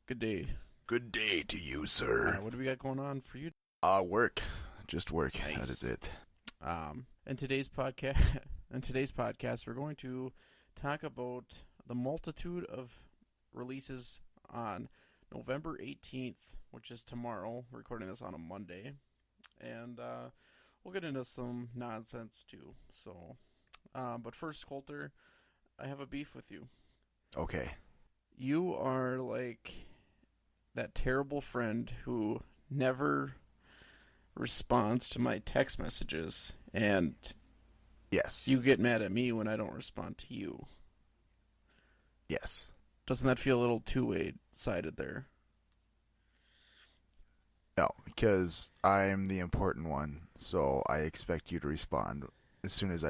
Good day. Good day to you, sir. What do we got going on for you? Work. Just work. Nice. That is it. In today's podcast, we're going to talk about the multitude of releases on November 18th, which is tomorrow. We're recording this on a Monday, and we'll get into some nonsense too. But first, Colter, I have a beef with you. Okay. You are like that terrible friend who never responds to my text messages, and Yes. you get mad at me when I don't respond to you. Yes. Doesn't that feel a little two-way sided there? No, because I'm the important one, so I expect you to respond as soon as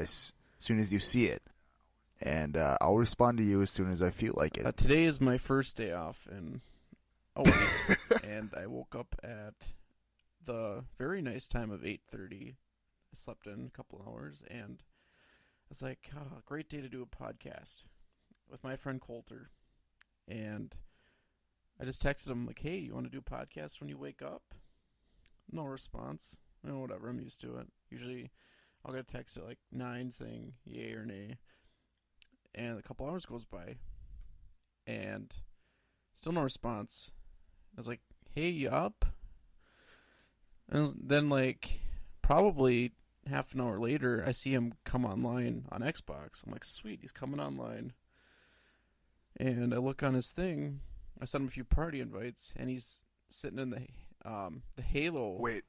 you see it, and I'll respond to you as soon as I feel like it. Today is my first day off in a week, and I woke up at the very nice time of 8:30. I slept in a couple hours, and I was like, oh, great day to do a podcast with my friend Colter. And I just texted him, like, hey, you want to do a podcast when you wake up? No response. Whatever, I'm used to it. Usually I'll get a text at like 9 saying yay or nay. And a couple hours goes by, and still no response. I was like, hey, you up? And then, like, probably half an hour later, I see him come online on Xbox. I'm like, sweet, he's coming online. And I look on his thing. I sent him a few party invites, and he's sitting in the Halo. Wait,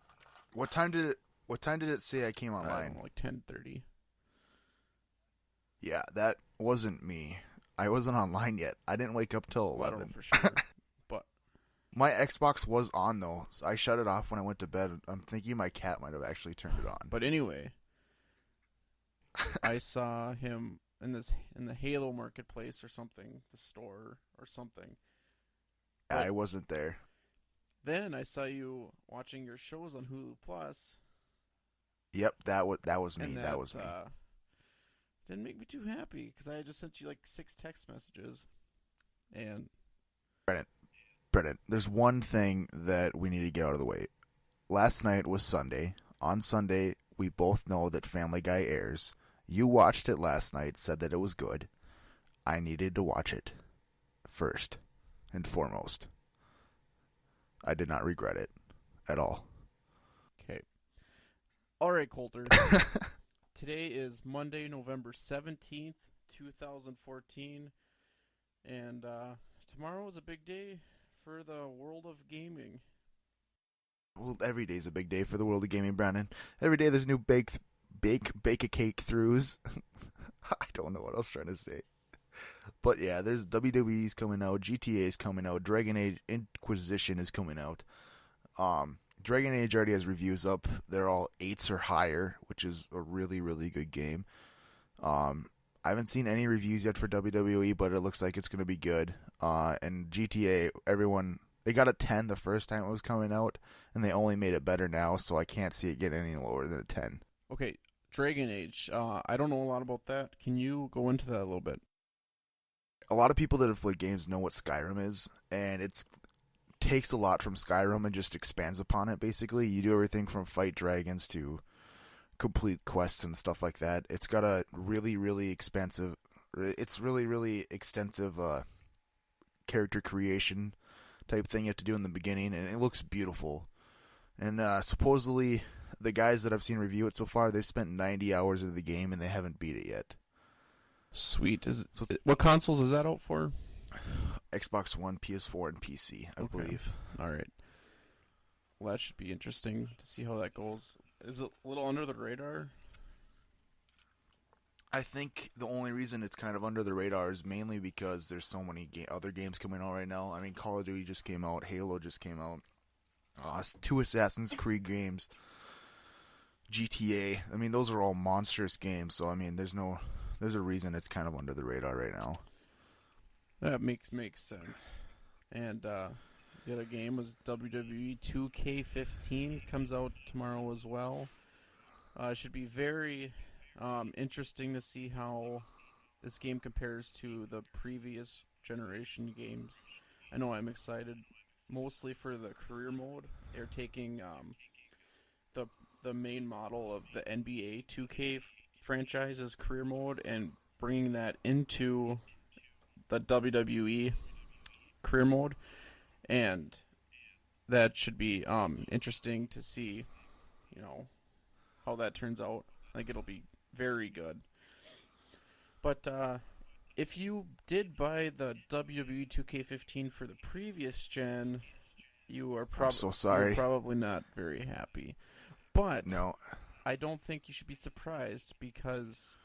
what time did it say I came I online? don't know, like 10:30. Yeah, that wasn't me. I wasn't online yet. I didn't wake up till 11. I don't know for sure, but My Xbox was on though. So I shut it off when I went to bed. I'm thinking my cat might have actually turned it on. But anyway, I saw him in the Halo marketplace or something, the store or something. I wasn't there. Then I saw you watching your shows on Hulu Plus. Yep, that was me. And that was me. Didn't make me too happy because I just sent you like 6 text messages, and Brennan, there's one thing that we need to get out of the way. Last night was Sunday. On Sunday, we both know that Family Guy airs. You watched it last night, said that it was good. I needed to watch it first and foremost. I did not regret it at all. okay. All right, Colter. Today is Monday, November 17th, 2014, and tomorrow is a big day for the world of gaming. Well, every day's a big day for the world of gaming, Brandon. Every day there's new bake a cake throughs. I don't know what I was trying to say. But yeah, there's WWE's coming out, GTA's coming out, Dragon Age Inquisition is coming out. Dragon Age already has reviews up. They're all 8s or higher, which is a really, really good game. I haven't seen any reviews yet for WWE, but it looks like it's going to be good. And GTA, they got a 10 the first time it was coming out, and they only made it better now, so I can't see it getting any lower than a 10. Okay, Dragon Age. I don't know a lot about that. Can you go into that a little bit? A lot of people that have played games know what Skyrim is, and it takes a lot from Skyrim and just expands upon it, basically. You do everything from fight dragons to complete quests and stuff like that. It's got a really, really extensive character creation type thing you have to do in the beginning, and it looks beautiful. And supposedly, the guys that I've seen review it so far, they spent 90 hours into the game and they haven't beat it yet. Sweet. What consoles is that out for? Xbox One, PS4, and PC, I believe. All right. Well, that should be interesting to see how that goes. Is it a little under the radar? I think the only reason it's kind of under the radar is mainly because there's so many other games coming out right now. I mean, Call of Duty just came out, Halo just came out, 2 Assassin's Creed games, GTA. I mean, those are all monstrous games, so I mean, there's a reason it's kind of under the radar right now. That makes sense. And the other game was WWE 2K15. Comes out tomorrow as well. It should be very interesting to see how this game compares to the previous generation games. I know I'm excited mostly for the career mode. They're taking the the main model of the NBA 2K franchise's career mode and bringing that into the WWE career mode, and that should be interesting to see, you know, how that turns out. I think it'll be very good. But if you did buy the WWE 2K15 for the previous gen, I'm so you're sorry. probably not very happy. But No. I don't think you should be surprised because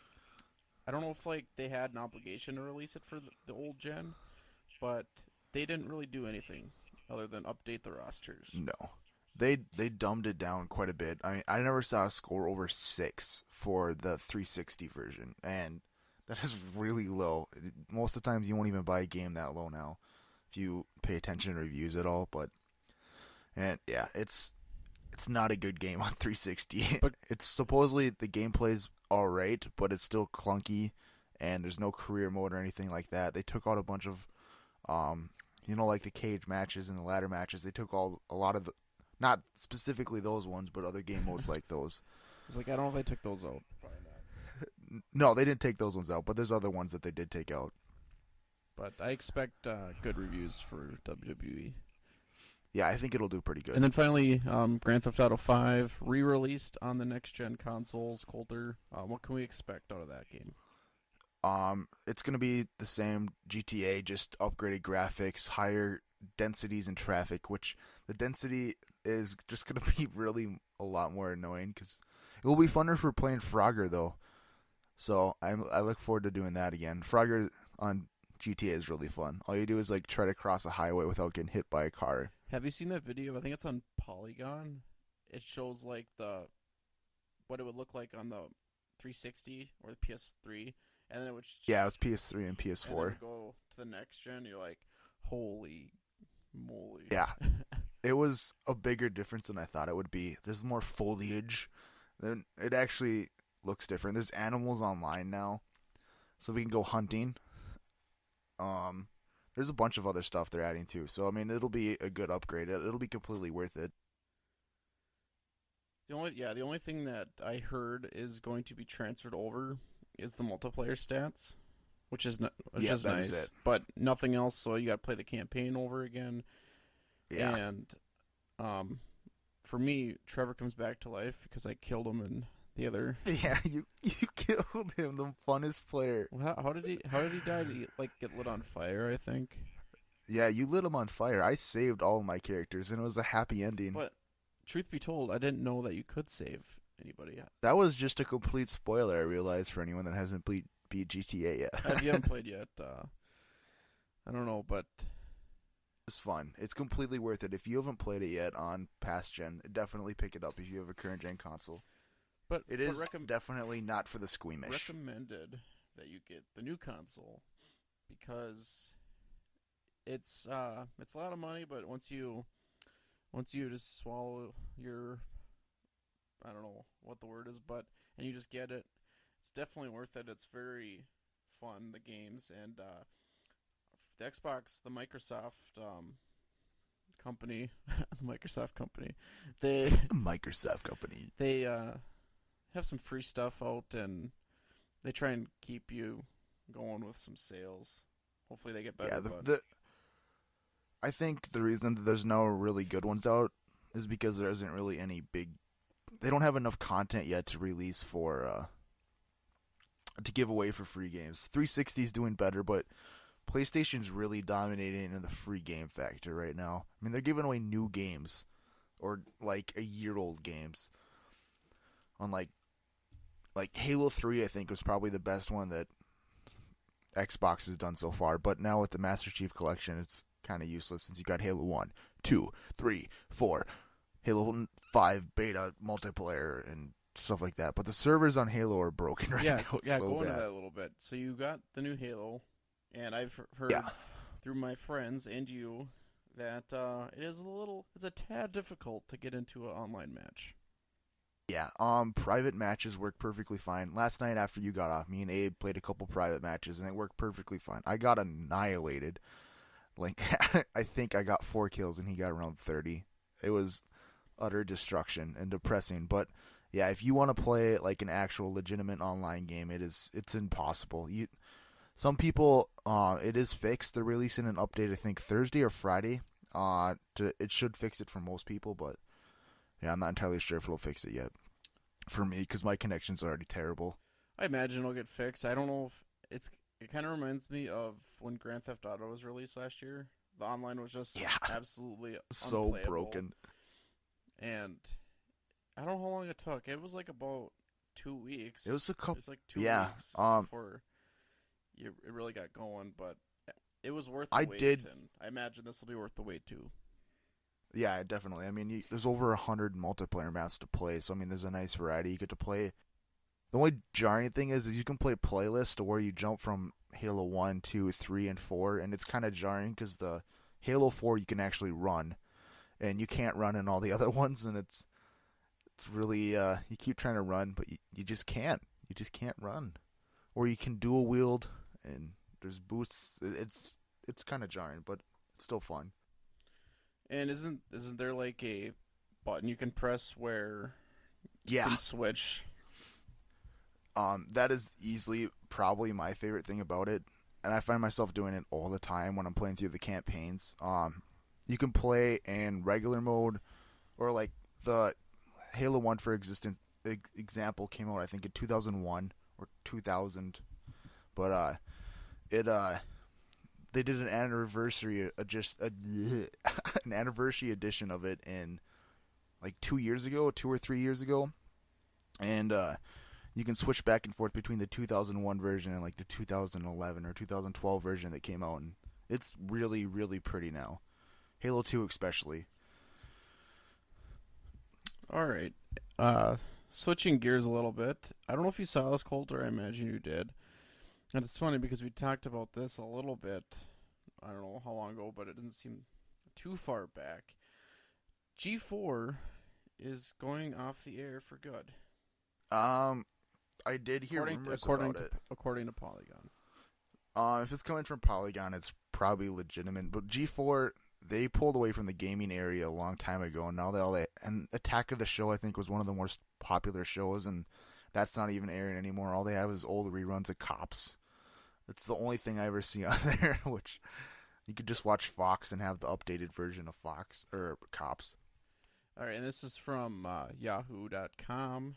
I don't know if like they had an obligation to release it for the old gen, but they didn't really do anything other than update the rosters. No. They dumbed it down quite a bit. I mean, I never saw a score over 6 for the 360 version, and that is really low. Most of the times you won't even buy a game that low now if you pay attention to reviews at all, but and yeah, it's not a good game on 360. But It's supposedly the gameplay's alright, but it's still clunky and there's no career mode or anything like that. They took out a bunch of like the cage matches and the ladder matches. They took a lot of the, not specifically those ones, but other game modes like those. it's like I don't know if they took those out. Probably not. No, they didn't take those ones out, but there's other ones that they did take out. But I expect good reviews for WWE. Yeah, I think it'll do pretty good. And then finally, Grand Theft Auto 5 re-released on the next-gen consoles. Colter, what can we expect out of that game? It's gonna be the same GTA, just upgraded graphics, higher densities and traffic. Which the density is just gonna be really a lot more annoying because it will be funner for playing Frogger though. So I look forward to doing that again. Frogger on GTA is really fun. All you do is like try to cross a highway without getting hit by a car. Have you seen that video? I think it's on Polygon. It shows like what it would look like on the 360 or the PS3, and then it would Yeah, it was PS3 and and then PS4. it would go to the next gen. You're like, holy moly! Yeah, it was a bigger difference than I thought it would be. There's more foliage. Then it actually looks different. There's animals online now, so we can go hunting. There's a bunch of other stuff they're adding too. So I mean, it'll be a good upgrade. It'll be completely worth it. The only thing that I heard is going to be transferred over is the multiplayer stats, which is Yeah, that nice, is it. but nothing else. So you got to play the campaign over again. Yeah, And for me, Trevor comes back to life because I killed him in the other. yeah. You killed him, the funnest player. How did he die? Did he like get lit on fire? I think. Yeah, you lit him on fire. I saved all of my characters, and it was a happy ending. But truth be told, I didn't know that you could save anybody. That was just a complete spoiler, I realized, for anyone that hasn't beat GTA yet. If you haven't played yet, I don't know, but It's fun. It's completely worth it. If you haven't played it yet on past gen, definitely pick it up if you have a current gen console. It is definitely not for the squeamish. recommended that you get the new console because it's a lot of money, but once you just swallow your, I don't know what the word is, but and you just get it, it's definitely worth it. It's very fun, the games, and the Xbox, the Microsoft company, the Microsoft company, they Microsoft company. they have some free stuff out, and they try and keep you going with some sales. Hopefully they get better. Yeah, I think the reason that there's no really good ones out is because there isn't really any big. They don't have enough content yet to release for to give away for free games. 360 is doing better, but PlayStation's really dominating in the free game factor right now. I mean, they're giving away new games or like a year-old games. On like Halo 3, I think was probably the best one that Xbox has done so far. But now with the Master Chief Collection, it's kind of useless since you got Halo 1, 2, 3, 4, Halo 5 beta multiplayer and stuff like that. But the servers on Halo are broken right now. Go into that a little bit. So you got the new Halo, and I've heard through my friends and you that it's a tad difficult to get into an online match. Yeah, private matches work perfectly fine. Last night after you got off, me and Abe played a couple private matches, and it worked perfectly fine. I got annihilated. Like, I think I got 4 kills and he got around 30. It was utter destruction and depressing. But yeah, if you want to play like an actual legitimate online game, it's impossible. Some people, it is fixed. They're releasing an update, I think Thursday or Friday. It should fix it for most people, but yeah, I'm not entirely sure if it'll fix it yet for me because my connection's already terrible. I imagine it'll get fixed. I don't know if it's. It kind of reminds me of when Grand Theft Auto was released last year. The online was just Yeah, absolutely so unplayable. broken. And I don't know how long it took. It was like about 2 weeks. It was a couple. It was like two Yeah, weeks before it really got going. But it was worth the I wait. did. And I imagine this will be worth the wait too. Yeah, definitely. I mean, there's over 100 multiplayer maps to play, so I mean, there's a nice variety. You get to play. The only jarring thing is you can play playlist to where you jump from Halo 1, 2, 3, and 4, and it's kind of jarring because the Halo 4 you can actually run, and you can't run in all the other ones, and it's really you keep trying to run, but you just can't. You just can't run. Or you can dual wield, and there's boosts. It's kind of jarring, but it's still fun. And isn't there like a button you can press where you Yeah. can switch? That is easily probably my favorite thing about it, and I find myself doing it all the time when I'm playing through the campaigns. You can play in regular mode, or like the Halo 1 for example came out I think in 2001 or 2000, but it they did an anniversary just an anniversary edition of it in like 2 years ago, 2 or 3 years ago, and you can switch back and forth between the 2001 version and like the 2011 or 2012 version that came out, and it's really, really pretty now. Halo 2 especially. All right. Switching gears a little bit. I don't know if you saw this, Colter. I imagine you did. And it's funny because we talked about this a little bit. I don't know how long ago, but it didn't seem too far back. G4 is going off the air for good. I did hear rumors according about to, it. According to Polygon. If it's coming from Polygon, it's probably legitimate. But G4, they pulled away from the gaming area a long time ago, and now and Attack of the Show I think was one of the most popular shows, and that's not even airing anymore. All they have is old reruns of Cops. That's the only thing I ever see on there, which you could just watch Fox and have the updated version of Fox or Cops. All right, and this is from Yahoo.com.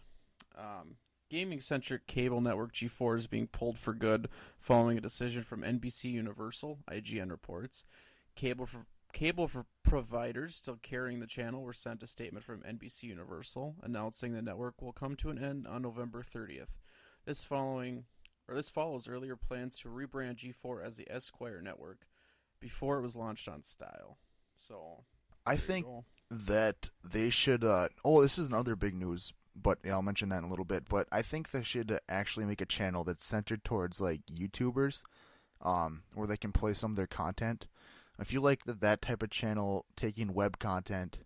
Gaming-centric cable network G4 is being pulled for good following a decision from NBC Universal, IGN reports. Cable for providers still carrying the channel were sent a statement from NBC Universal announcing the network will come to an end on November 30th. This follows earlier plans to rebrand G4 as the Esquire network before it was launched on Style. So I think that they should. This is another big news, but I'll mention that in a little bit. But I think they should actually make a channel that's centered towards like YouTubers, where they can play some of their content. I feel like that type of channel taking web content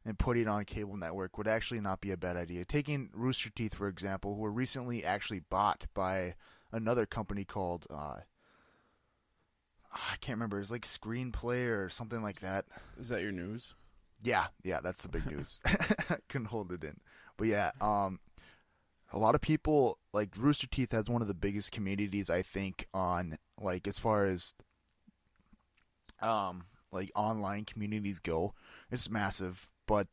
and putting it on a cable network would actually not be a bad idea. Taking Rooster Teeth, for example, who were recently actually bought by another company called I can't remember. It's like Screenplay or something like that. Is that your news? Yeah, that's the big news. I couldn't hold it in. But yeah, a lot of people, like Rooster Teeth has one of the biggest communities, I think, on like as far as like online communities go. It's massive, but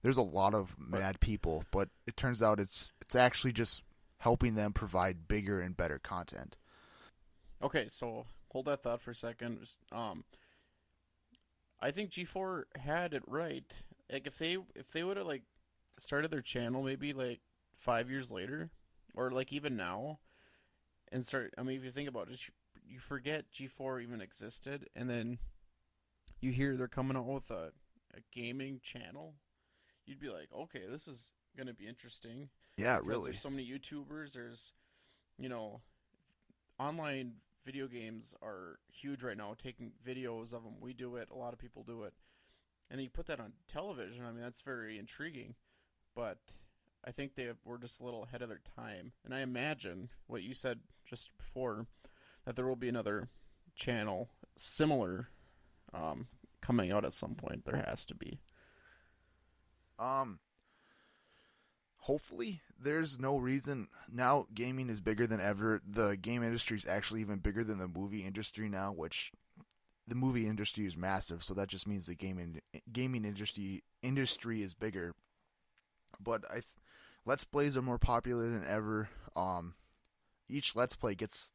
there's a lot of mad people, but it turns out it's actually just helping them provide bigger and better content. Okay, so hold that thought for a second. I think G4 had it right. Like if they would have like started their channel maybe like 5 years later, or like even now, and start. I mean, if you think about it, you forget G4 even existed, and then you hear they're coming out with a gaming channel. You'd be like, okay, this is gonna be interesting. Yeah, Because really. there's so many YouTubers. There's, online video games are huge right now. Taking videos of them, we do it. A lot of people do it, and then you put that on television. I mean, that's very intriguing. But I think they were just a little ahead of their time. And I imagine what you said just before, that there will be another channel similar coming out at some point. There has to be. Um, Hopefully, there's no reason now. Gaming is bigger than ever. The game industry is actually even bigger than the movie industry now, which the movie industry is massive. So that just means the gaming industry is bigger. But Let's Plays are more popular than ever. Each Let's Play gets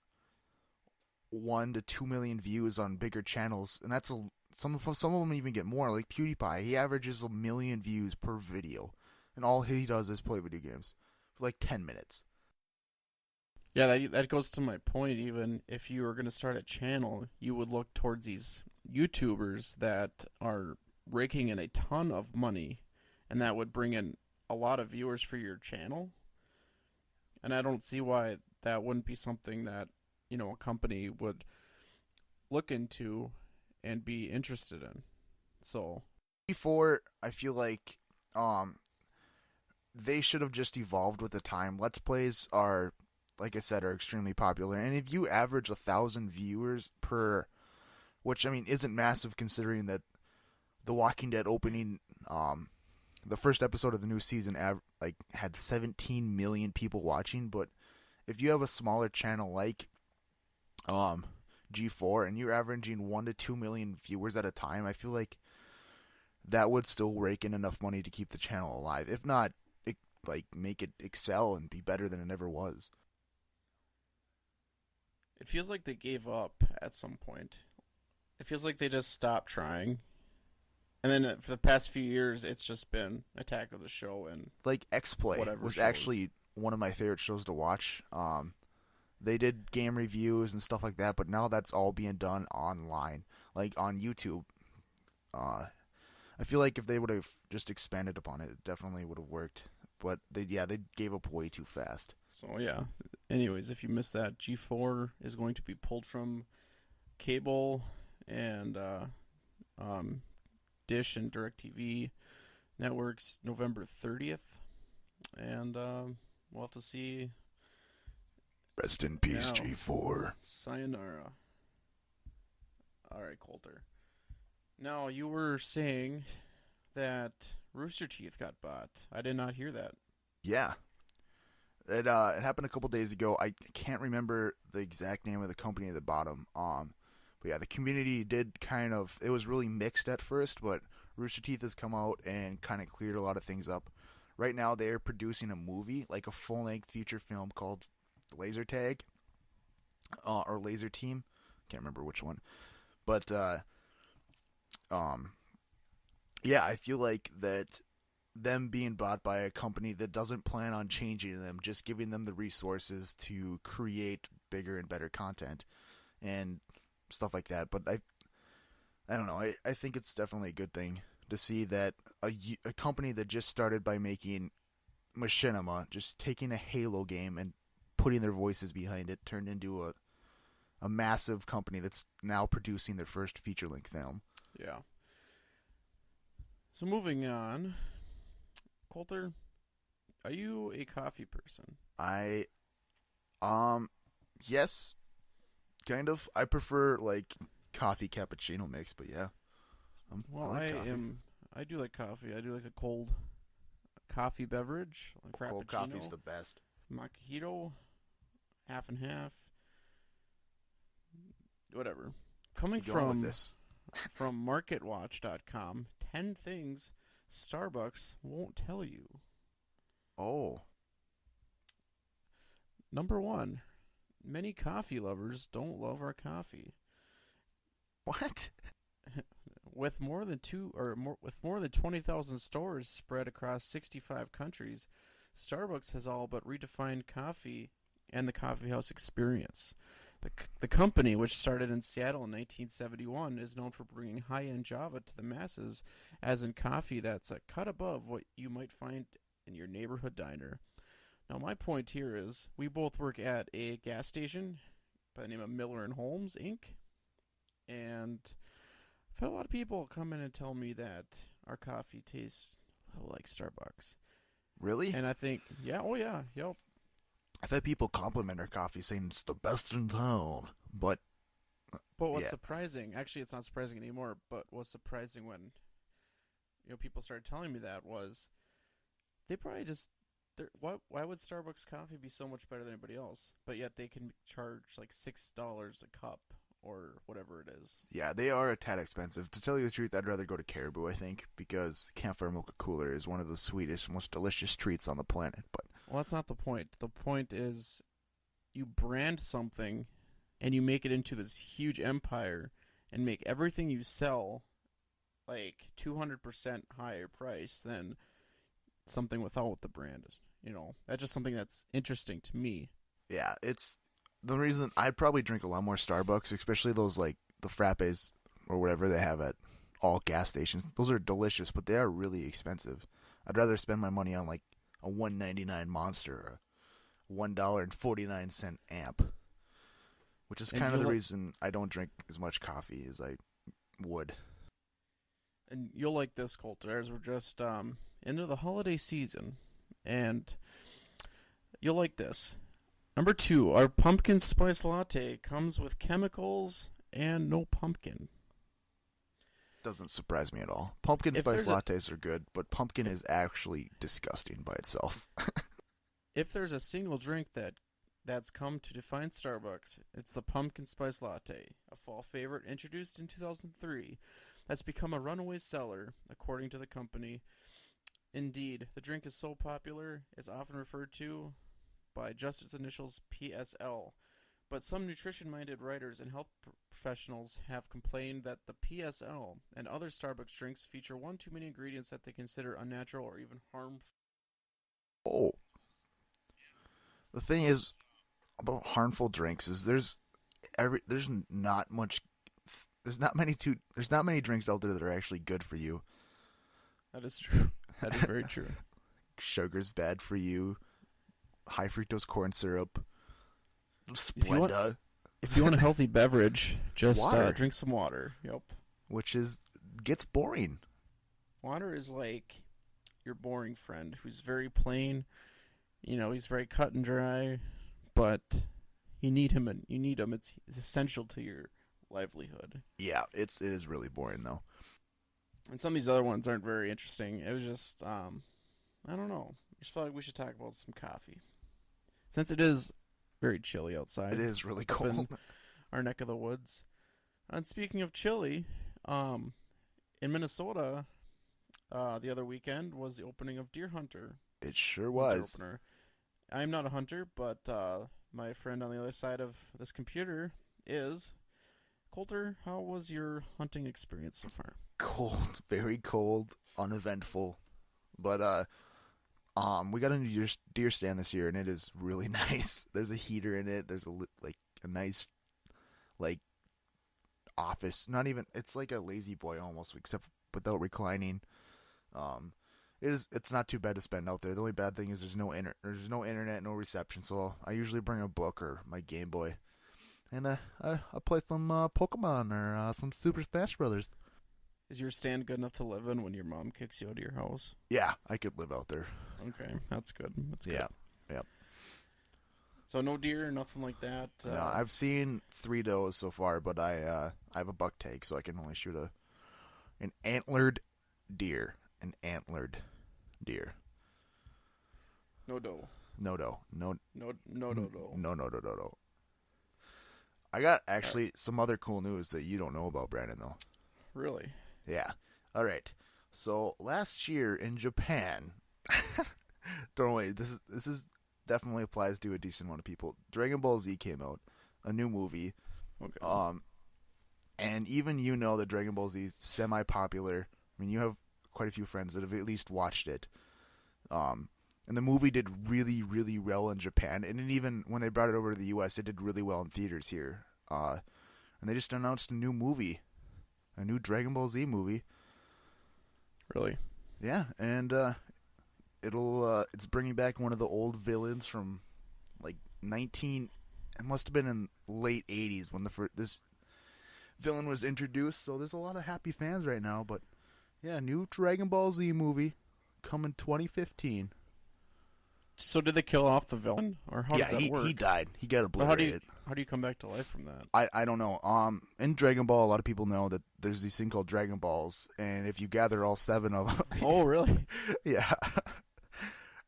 1 to 2 million views on bigger channels, and some of them even get more. Like PewDiePie, he averages 1 million views per video, and all he does is play video games for like 10 minutes. Yeah, that goes to my point. Even if you were going to start a channel, you would look towards these YouTubers that are raking in a ton of money, and that would bring in a lot of viewers for your channel. And I don't see why that wouldn't be something that, a company would look into and be interested in. So Before, I feel like they should have just evolved with the time. Let's Plays are, like I said, are extremely popular, and if you average 1,000 viewers per, which I mean isn't massive considering that The Walking Dead opening, the first episode of the new season had 17 million people watching. But if you have a smaller channel like G4 and you're averaging 1 to 2 million viewers at a time, I feel like that would still rake in enough money to keep the channel alive. If not, make it excel and be better than it ever was. it feels like they gave up at some point. It feels like they just stopped trying. And then for the past few years, it's just been Attack of the Show and Like X-Play whatever was shows. actually one of my favorite shows to watch. They did game reviews and stuff like that, but now that's all being done online, like on YouTube. I feel like if they would have just expanded upon it, it definitely would have worked. But they gave up way too fast. So yeah. Anyways, if you missed that, G4 is going to be pulled from cable and Dish and DirecTV networks November 30th, and we'll have to see. Rest in peace, Now, G4. sayonara. All right, Colter. Now you were saying that Rooster Teeth got bought. I did not hear that. Yeah. It happened a couple days ago. I can't remember the exact name of the company at the bottom. But yeah, the community did it was really mixed at first, but Rooster Teeth has come out and kind of cleared a lot of things up. Right now they're producing a movie, like a full-length feature film called Laser Tag, or Laser Team. Can't remember which one. But yeah, I feel like that them being bought by a company that doesn't plan on changing them, just giving them the resources to create bigger and better content and stuff like that. But I don't know. I think it's definitely a good thing to see that a company that just started by making machinima, just taking a Halo game and putting their voices behind it, turned into a massive company that's now producing their first feature-length film. Yeah. So moving on, Coulter, are you a coffee person? Yes, kind of. I prefer like coffee cappuccino mix, but yeah. Well, I like coffee. I do like coffee. I do like a cold coffee beverage, like frappuccino, Cold coffee's the best. macchiato, half and half, whatever. Coming You going with from this? from MarketWatch.com, 10 things Starbucks won't tell you. Oh, Number 1, many coffee lovers don't love our coffee. what? With more than 20,000 stores spread across 65 countries, Starbucks has all but redefined coffee and the coffeehouse experience. The company, which started in Seattle in 1971, is known for bringing high-end Java to the masses, as in coffee that's a cut above what you might find in your neighborhood diner. Now, my point here is we both work at a gas station by the name of Miller and Holmes Inc., and I've had a lot of people come in and tell me that our coffee tastes a little like Starbucks. Really? And I think, yeah, oh yeah, yep. I've had people compliment our coffee saying it's the best in town, but But what's Yeah, surprising, actually, it's not surprising anymore. But what's surprising when people started telling me that was they probably just why would Starbucks coffee be so much better than anybody else? But yet they can charge like $6 a cup or whatever it is. yeah, they are a tad expensive. To tell you the truth, I'd rather go to Caribou, I think, because Campfire Mocha Cooler is one of the sweetest, most delicious treats on the planet. But Well, that's not the point. The point is you brand something and you make it into this huge empire and make everything you sell like 200% higher price than something without the brand. That's just something that's interesting to me. yeah, it's the reason I'd probably drink a lot more Starbucks, especially those like the frappes or whatever they have at all gas stations. Those are delicious, but they are really expensive. I'd rather spend my money on like a $1.99 Monster or a $1.49 amp, which is And kind of the you'll reason I don't drink as much coffee as I would. and you'll like this, Colter, as we're just into the holiday season, and you'll like this. Number 2, our pumpkin spice latte comes with chemicals and no pumpkin. Doesn't surprise me at all. Pumpkin If spice there's a lattes are good, but pumpkin is actually disgusting by itself. if there's a single drink that's come to define Starbucks, it's the pumpkin spice latte, a fall favorite introduced in 2003 that's become a runaway seller, according to the company. Indeed, the drink is so popular, it's often referred to by just its initials PSL. But some nutrition-minded writers and health professionals have complained that the PSL and other Starbucks drinks feature one too many ingredients that they consider unnatural or even harmful. Oh, the thing is about harmful drinks is there's not much there's not many drinks out there that are actually good for you. That is true. That is very true. Sugar's bad for you. High fructose corn syrup. If you want, Splenda, if you want a healthy beverage, just Water. drink some water. Yep. which gets boring. Water is like your boring friend who's very plain. He's very cut and dry, but you need him. And you need him. It's essential to your livelihood. Yeah, it is really boring though. And some of these other ones aren't very interesting. It was just, I don't know. I just felt like we should talk about some coffee. Since it is very chilly outside. It is really up in cold. our neck of the woods. And speaking of chili, in Minnesota, the other weekend was the opening of Deer Hunter. It sure Winter was. opener. I'm not a hunter, but my friend on the other side of this computer is. Colter, how was your hunting experience so far? Cold, very cold, uneventful. But we got a new deer stand this year, and it is really nice. There's a heater in it. There's a nice office. Not even, it's like a lazy boy almost, except without reclining. It's not too bad to spend out there. The only bad thing is there's no internet, no reception. So I usually bring a book or my Game Boy, and I play some Pokemon or some Super Smash Brothers. Is your stand good enough to live in when your mom kicks you out of your house? Yeah, I could live out there. Okay, that's good. That's good. Yeah. So no deer, nothing like that. No, I've seen 3 does so far, but I have a buck tag, so I can only shoot an antlered deer. An antlered deer. No doe. No doe. No. No doe. No. I got actually some other cool news that you don't know about, Brandon, though. Really? Yeah. All right. So last year in Japan, don't worry. This is definitely applies to a decent amount of people. Dragon Ball Z came out, a new movie. Okay. And even that Dragon Ball Z is semi-popular. I mean, you have quite a few friends that have at least watched it. And the movie did really, really well in Japan. And even when they brought it over to the U.S., it did really well in theaters here. And they just announced a new movie. A new Dragon Ball Z movie. Really? Yeah, and it's bringing back one of the old villains from like it must have been in late 80s when this villain was introduced. So there's a lot of happy fans right now, but yeah, new Dragon Ball Z movie coming 2015. So did they kill off the villain, or how does that work? He died. He got obliterated. How do you come back to life from that? I don't know. In Dragon Ball, a lot of people know that there's these thing called Dragon Balls, and if you gather all 7 of them, Oh, really? yeah.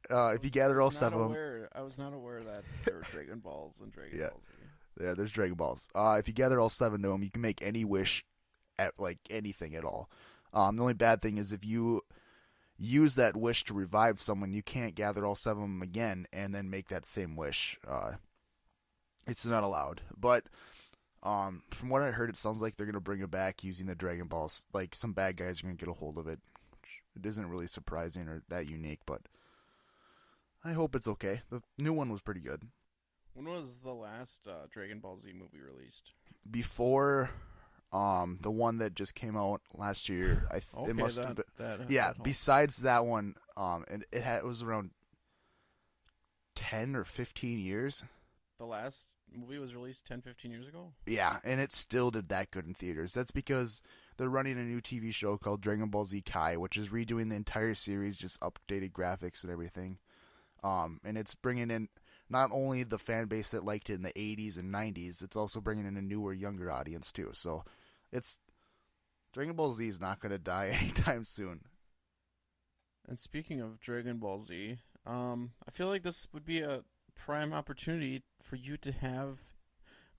If you gather all 7 of them, I was not aware that there were Dragon Balls and Dragon Yeah. Balls. yeah, there's Dragon Balls. If you gather all 7 of them, you can make any wish at like anything at all. The only bad thing is if you use that wish to revive someone, you can't gather all 7 of them again and then make that same wish. It's not allowed. But from what I heard, it sounds like they're gonna bring it back using the Dragon Balls. Like some bad guys are gonna get a hold of it, which it isn't really surprising or that unique. But I hope it's okay. The new one was pretty good. When was the last Dragon Ball Z movie released? Before the one that just came out last year, Okay, it must have been. that Yeah, helps. besides that one, and it was around 10 or 15 years. The last movie was released 10, 15 years ago? Yeah, and it still did that good in theaters. That's because they're running a new TV show called Dragon Ball Z Kai, which is redoing the entire series, just updated graphics and everything. And it's bringing in not only the fan base that liked it in the 80s and 90s, it's also bringing in a newer, younger audience too. So it's Dragon Ball Z is not going to die anytime soon. And speaking of Dragon Ball Z, I feel like this would be a prime opportunity for you to have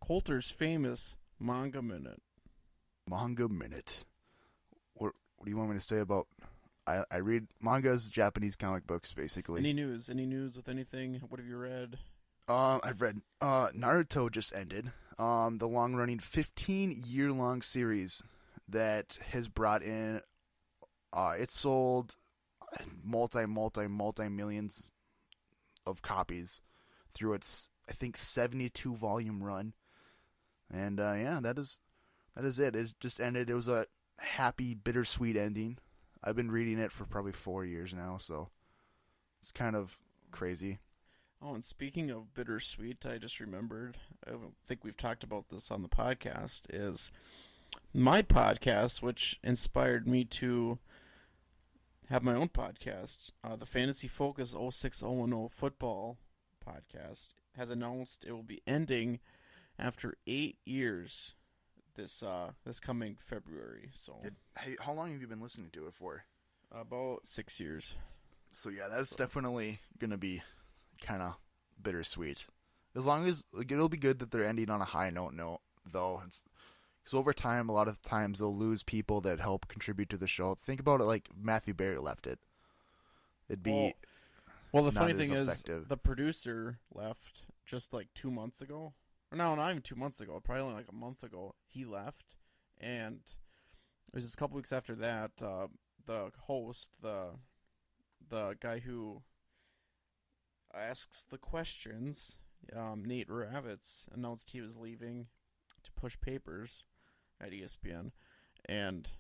Colter's famous manga minute. Manga Minute. What do you want me to say about... I read mangas, Japanese comic books, basically. Any news? Any news with anything? What have you read? I've read Naruto just ended. The long-running 15-year-long series that has brought in it sold multi-millions of copies through its, I think, 72 volume run. And yeah, that is it. It just ended. It was a happy, bittersweet ending. I've been reading it for probably 4 years now, so it's kind of crazy. Oh, and speaking of bittersweet, I just remembered, I don't think we've talked about this on the podcast, is my podcast, which inspired me to have my own podcast, the Fantasy Focus 06010 Football Podcast, has announced it will be ending after 8 years this coming February. So Hey, how long have you been listening to it for? about 6 years. So yeah, that's definitely gonna be kind of bittersweet. As long as it'll be good that they're ending on a high note, though. Because over time, a lot of times they'll lose people that help contribute to the show. Think about it like Matthew Berry left it. It'd be well, the not funny as thing effective. is, the producer left just like 2 months ago. Or no, not even 2 months ago. Probably only like a month ago. He left, and it was just a couple weeks after that. The host, the guy who asks the questions, Nate Ravitz, announced he was leaving to push papers at ESPN, and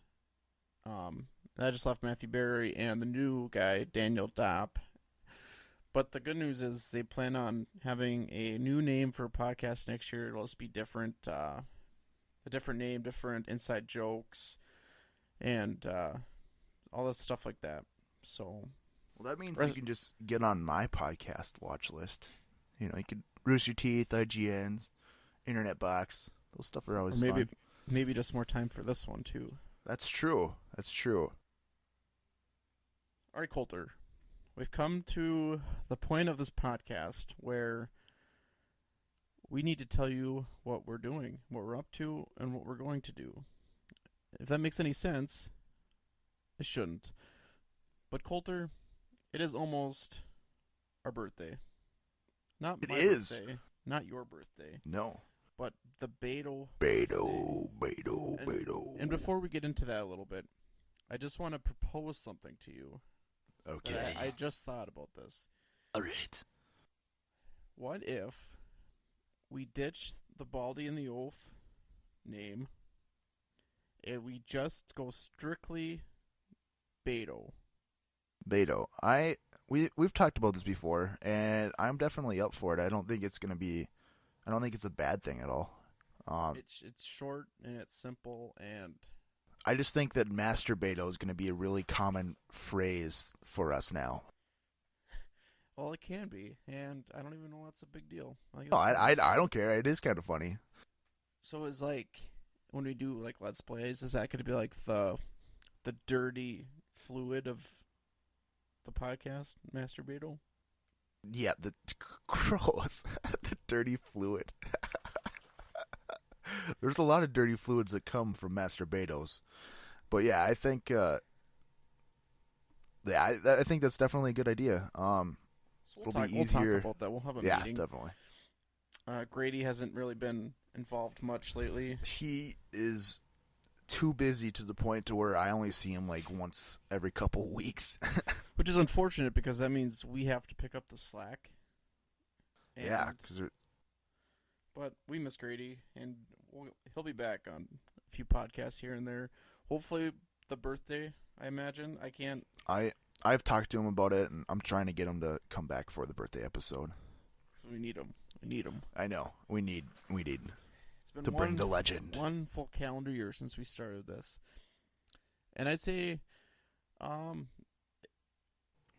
that just left Matthew Berry and the new guy, Daniel Dopp. But the good news is they plan on having a new name for a podcast next year. It'll just be different, a different name, different inside jokes, and all this stuff like that. So, well, that means you can just get on my podcast watch list. You know, you could Rooster Teeth, IGNs, Internet Box. Those stuff are always fun. Maybe just more time for this one too. That's true. That's true. All right, Colter. We've come to the point of this podcast where we need to tell you what we're doing, what we're up to, and what we're going to do. If that makes any sense, it shouldn't. But Colter, it is almost our birthday. Not It my is. birthday, not your birthday, No. but the Beto. Beto. And before we get into that a little bit, I just want to propose something to you. Okay. I just thought about this. All right. What if we ditch the Baldy and the Oaf name and we just go strictly Beto? Beto. We've talked about this before, and I'm definitely up for it. I don't think it's a bad thing at all. It's short and it's simple, and I just think that Master Beto is going to be a really common phrase for us now. Well, it can be, and I don't even know that's a big deal. No, I don't care. It is kind of funny. So is like when we do like Let's Plays, is that going to be like the dirty fluid of the podcast, Masturbato? Yeah, the gross, the dirty fluid. There's a lot of dirty fluids that come from masturbatos, but yeah, I think I think that's definitely a good idea. So we'll talk about that. We'll have a meeting. Yeah, definitely. Grady hasn't really been involved much lately. He is too busy to the point to where I only see him like once every couple weeks. Which is unfortunate because that means we have to pick up the slack. Yeah, but we miss Grady, and he'll be back on a few podcasts here and there. Hopefully the birthday, I imagine. I can't... I've talked to him about it, and I'm trying to get him to come back for the birthday episode. We need him. I know. We need it's been to bring the legend. One full calendar year since we started this. And I'd say...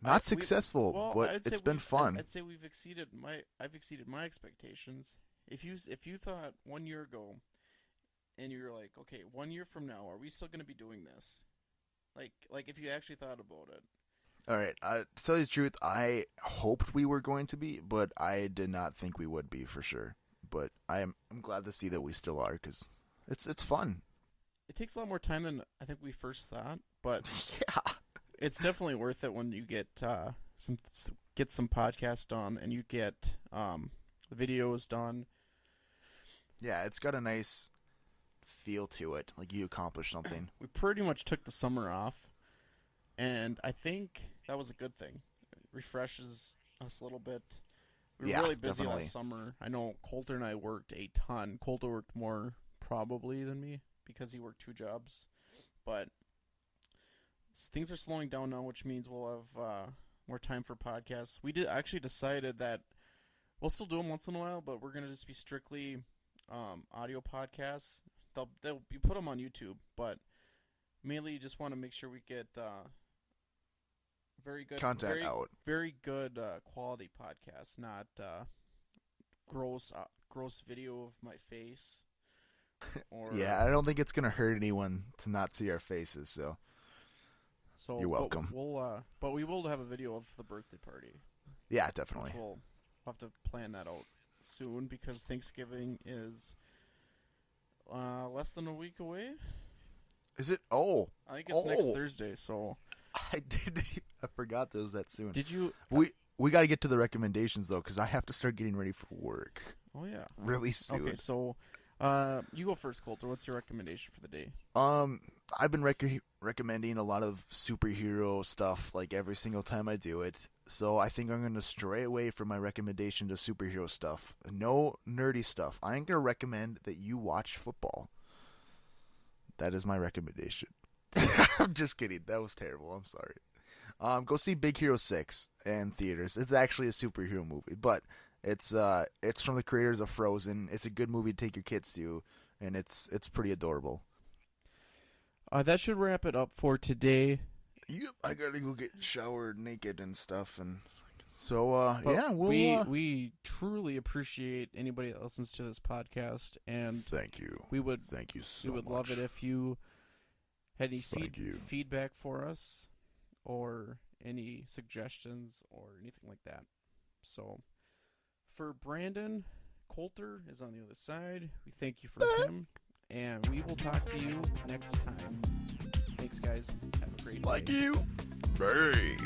Not successful, but it's been fun. I'd say I've exceeded my expectations. If you thought 1 year ago, and you're like, okay, 1 year from now, are we still going to be doing this? Like if you actually thought about it. All right, to tell you the truth, I hoped we were going to be, but I did not think we would be for sure. But I'm glad to see that we still are because it's fun. It takes a lot more time than I think we first thought, but yeah. It's definitely worth it when you get some podcasts done and you get videos done. Yeah, it's got a nice feel to it. Like you accomplished something. We pretty much took the summer off, and I think that was a good thing. It refreshes us a little bit. We were really busy last summer. I know Colter and I worked a ton. Colter worked more probably than me because he worked 2 jobs, but things are slowing down now, which means we'll have more time for podcasts. We actually decided that we'll still do them once in a while, but we're gonna just be strictly audio podcasts. They'll be put them on YouTube, but mainly just want to make sure we get very good content out, very good quality podcasts, not gross video of my face. Or, yeah, I don't think it's gonna hurt anyone to not see our faces, so. You're welcome. But we will have a video of the birthday party. Yeah, definitely. We'll have to plan that out soon because Thanksgiving is less than a week away. Is it? Oh, I think it's next Thursday. So I forgot that it was that soon. Did you? We got to get to the recommendations though, because I have to start getting ready for work. Oh yeah, really soon. Okay, so you go first, Colter. What's your recommendation for the day? I've been recommending a lot of superhero stuff like every single time I do it. So I think I'm going to stray away from my recommendation to superhero stuff. No nerdy stuff. I'm going to recommend that you watch football. That is my recommendation. I'm just kidding. That was terrible. I'm sorry. Go see Big Hero 6 in theaters. It's actually a superhero movie, but it's from the creators of Frozen. It's a good movie to take your kids to, and it's pretty adorable. That should wrap it up for today. Yep, I gotta go get showered naked and stuff, and so yeah, we truly appreciate anybody that listens to this podcast, and thank you. Thank you so much. We would love it if you had any feedback for us, or any suggestions, or anything like that. So, for Brandon, Colter is on the other side. We thank you for him. And we will talk to you next time. Thanks, guys. Have a great day. Like you. Hey.